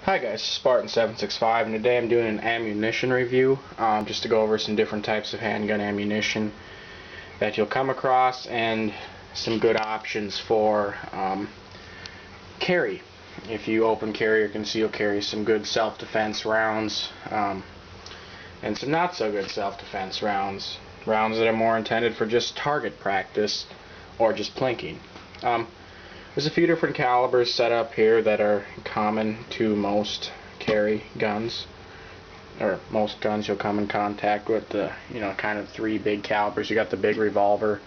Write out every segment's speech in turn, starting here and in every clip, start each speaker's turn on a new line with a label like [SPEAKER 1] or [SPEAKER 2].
[SPEAKER 1] Hi guys, Spartan765, and today I'm doing an ammunition review, just to go over some different types of handgun ammunition that you'll come across and some good options for carry. If you open carry or conceal carry, some good self-defense rounds, and some not so good self-defense rounds that are more intended for just target practice or just plinking. There's a few different calibers set up here that are common to most carry guns, or most guns you'll come in contact with. The kind of three big calibers. You got the big revolver,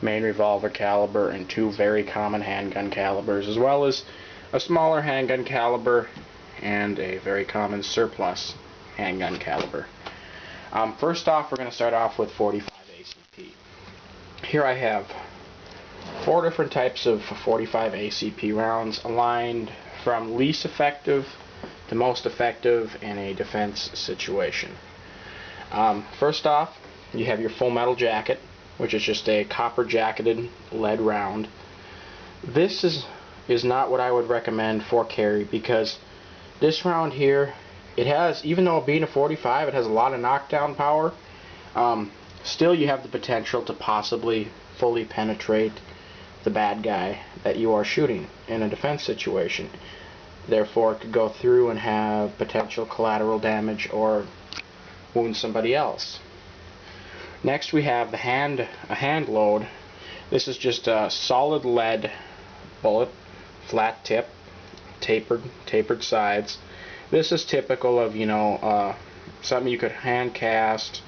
[SPEAKER 1] main revolver caliber, and two very common handgun calibers, as well as a smaller handgun caliber and a very common surplus handgun caliber. First off, we're going to start off with 45 ACP. Here I have four different types of 45 ACP rounds, aligned from least effective to most effective in a defense situation. First off, you have your full metal jacket, which is just a copper jacketed lead round. This is not what I would recommend for carry, because this round here, it has, even though being a 45, it has a lot of knockdown power, still you have the potential to possibly fully penetrate the bad guy that you are shooting in a defense situation. Therefore, it could go through and have potential collateral damage or wound somebody else. Next, we have a hand load. This is just a solid lead bullet, flat tip, tapered sides. This is typical of something you could hand cast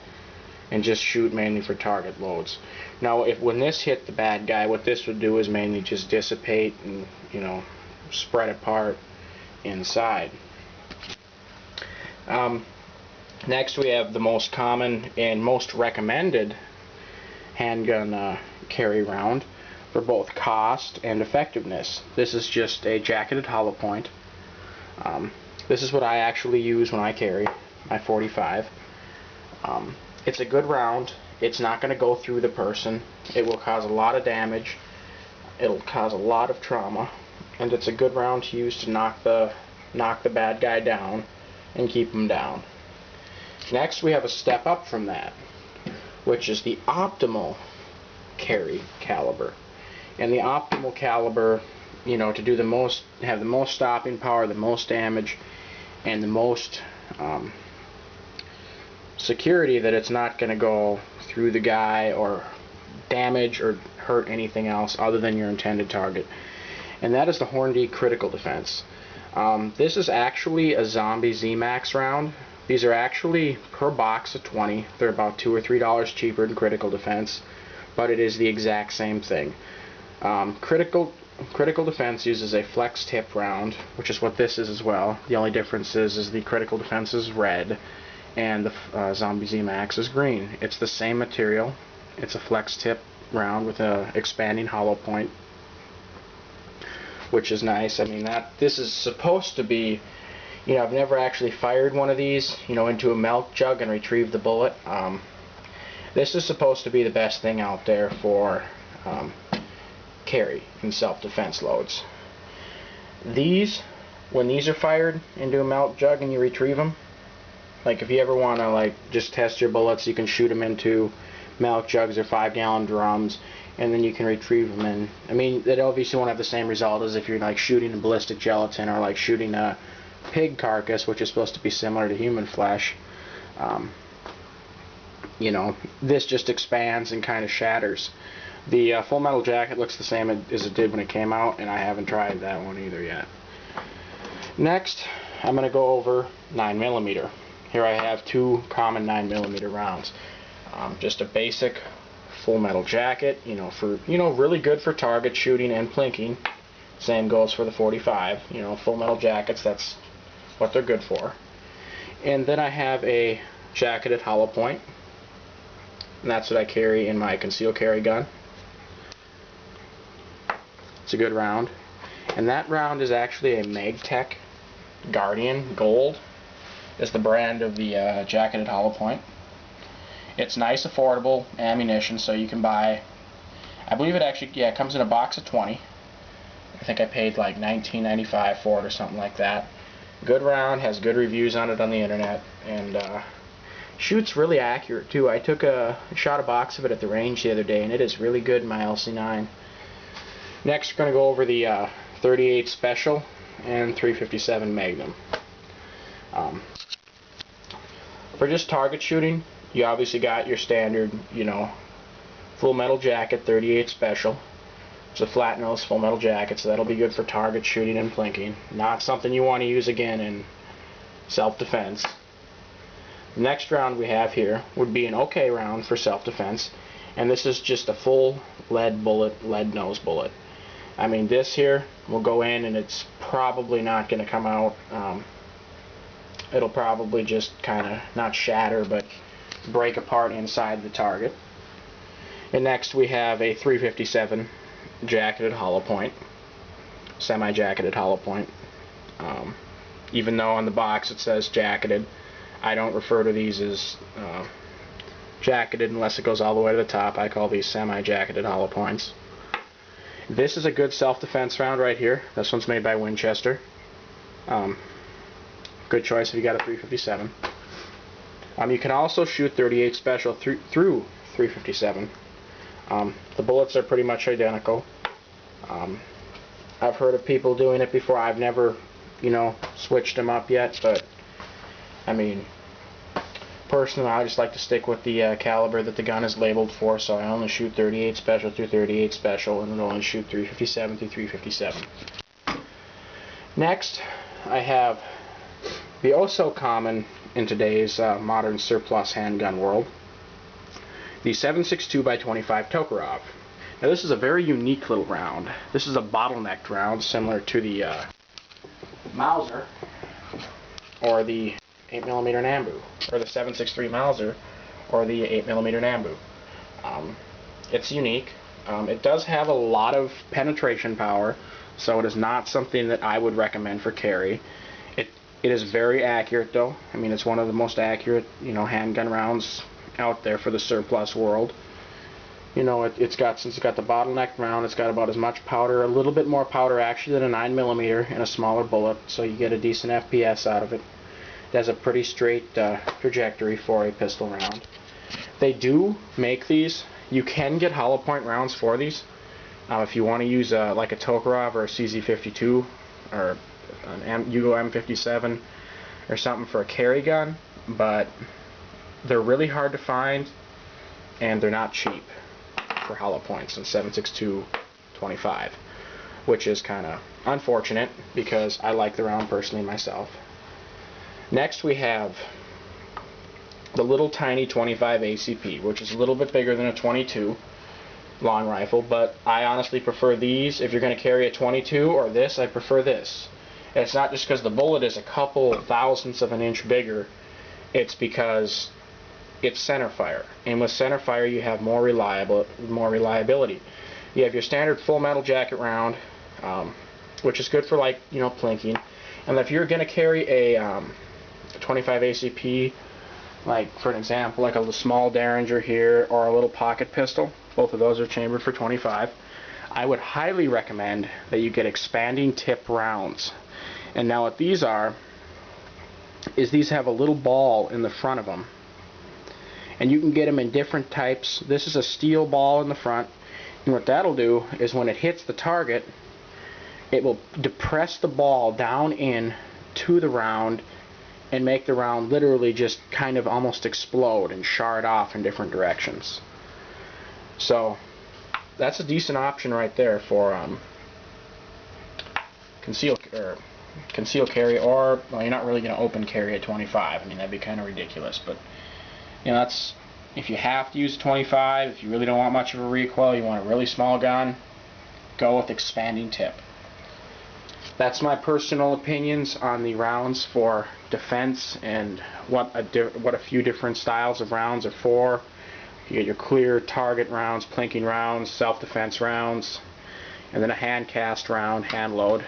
[SPEAKER 1] and just shoot mainly for target loads. Now, when this hit the bad guy, what this would do is mainly just dissipate and spread apart inside. Next, we have the most common and most recommended handgun carry round for both cost and effectiveness. This is just a jacketed hollow point. This is what I actually use when I carry my 45. It's a good round. It's not going to go through the person. It will cause a lot of damage. It'll cause a lot of trauma, and it's a good round to use to knock the bad guy down and keep him down. Next, we have a step up from that, which is the optimal carry caliber. And the optimal caliber, to do the most, have the most stopping power, the most damage, and the most security that it's not going to go through the guy or damage or hurt anything else other than your intended target. And that is the Hornady Critical Defense. This is actually a Zombie Z-Max round. These are actually per box of 20. They're about $2 or $3 cheaper than Critical Defense, but it is the exact same thing. Critical Defense uses a flex tip round, which is what this is as well. The only difference is the Critical Defense is red and the Zombie Z-Max is green. It's the same material. It's a flex tip round with a expanding hollow point, which is nice. I mean, this is supposed to be, I've never actually fired one of these, into a milk jug and retrieved the bullet. This is supposed to be the best thing out there for carry and self-defense loads. When these are fired into a milk jug and you retrieve them, like if you ever want to just test your bullets, you can shoot them into milk jugs or 5-gallon drums, and then you can retrieve them. And I mean, it obviously won't have the same result as if you're shooting a ballistic gelatin or shooting a pig carcass, which is supposed to be similar to human flesh. This just expands and kind of shatters. The full metal jacket looks the same as it did when it came out, and I haven't tried that one either yet. Next, I'm going to go over 9mm. Here I have two common 9mm rounds. Just a basic full metal jacket, for really good for target shooting and plinking. Same goes for the 45. Full metal jackets, that's what they're good for. And then I have a jacketed hollow point, and that's what I carry in my concealed carry gun. It's a good round, and that round is actually a Magtech Guardian Gold. Is the brand of the jacketed hollow point. It's nice, affordable ammunition, so you can buy, I believe it comes in a box of 20. I think I paid like $19.95 for it or something like that. Good round, has good reviews on it on the internet, and shoots really accurate too. I shot a box of it at the range the other day, and it is really good in my LC9. Next, we're going to go over the 38 Special and 357 Magnum. For just target shooting, you obviously got your standard, full metal jacket 38 Special. It's a flat nose full metal jacket, so that'll be good for target shooting and plinking. Not something you want to use again in self-defense. The next round we have here would be an okay round for self-defense, and this is just a full lead bullet, lead nose bullet. I mean, this here will go in and it's probably not going to come out. It'll probably just kind of not shatter, but break apart inside the target. And next we have a 357 jacketed hollow point, semi-jacketed hollow point. Even though on the box it says jacketed, I don't refer to these as jacketed unless it goes all the way to the top. I call these semi-jacketed hollow points. This is a good self-defense round right here. This one's made by Winchester. Good choice if you got a 357. You can also shoot 38 Special through 357. The bullets are pretty much identical. I've heard of people doing it before. I've never, switched them up yet, but I mean, personally, I just like to stick with the caliber that the gun is labeled for, so I only shoot 38 Special through 38 Special, and only shoot 357 through 357. Next, I have the oh-so common in today's modern surplus handgun world, the 7.62x25 Tokarev. Now this is a very unique little round. This is a bottlenecked round similar to the Mauser or the 8mm Nambu, or the 7.63 Mauser or the 8mm Nambu. It's unique. It does have a lot of penetration power, so it is not something that I would recommend for carry. It is very accurate though. I mean, it's one of the most accurate, handgun rounds out there for the surplus world. Since it's got the bottleneck round, it's got about as much powder, a little bit more powder actually than a 9mm and a smaller bullet, so you get a decent FPS out of it. It has a pretty straight trajectory for a pistol round. They do make these. You can get hollow point rounds for these. If you want to use like a Tokarev or a CZ52 or an Yugo M57 or something for a carry gun, but they're really hard to find and they're not cheap for hollow points in 7.62/25, which is kind of unfortunate because I like the round personally myself. Next we have the little tiny 25 ACP, which is a little bit bigger than a 22 long rifle, but I honestly prefer these. If you're going to carry a 22 or this, I prefer this. And it's not just because the bullet is a couple thousandths of an inch bigger, it's because it's centerfire, and with centerfire you have more reliability. You have your standard full metal jacket round, which is good for plinking. And if you're going to carry a 25 ACP, like for an example, like a small Derringer here or a little pocket pistol, both of those are chambered for 25. I would highly recommend that you get expanding tip rounds. And now what these are is these have a little ball in the front of them, and you can get them in different types. This is a steel ball in the front, and what that'll do is when it hits the target, it will depress the ball down in to the round and make the round literally just kind of almost explode and shard off in different directions. So that's a decent option right there for conceal carry, or well, you're not really going to open carry at 25. I mean, that'd be kind of ridiculous, but that's if you have to use a 25, if you really don't want much of a recoil, you want a really small gun, go with expanding tip. That's my personal opinions on the rounds for defense and what a few different styles of rounds are for. You get your clear target rounds, plinking rounds, self-defense rounds, and then a hand cast round, hand load.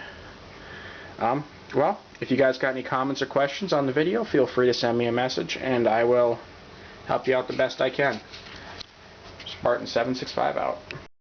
[SPEAKER 1] Well, if you guys got any comments or questions on the video, feel free to send me a message and I will help you out the best I can. Spartan 765 out.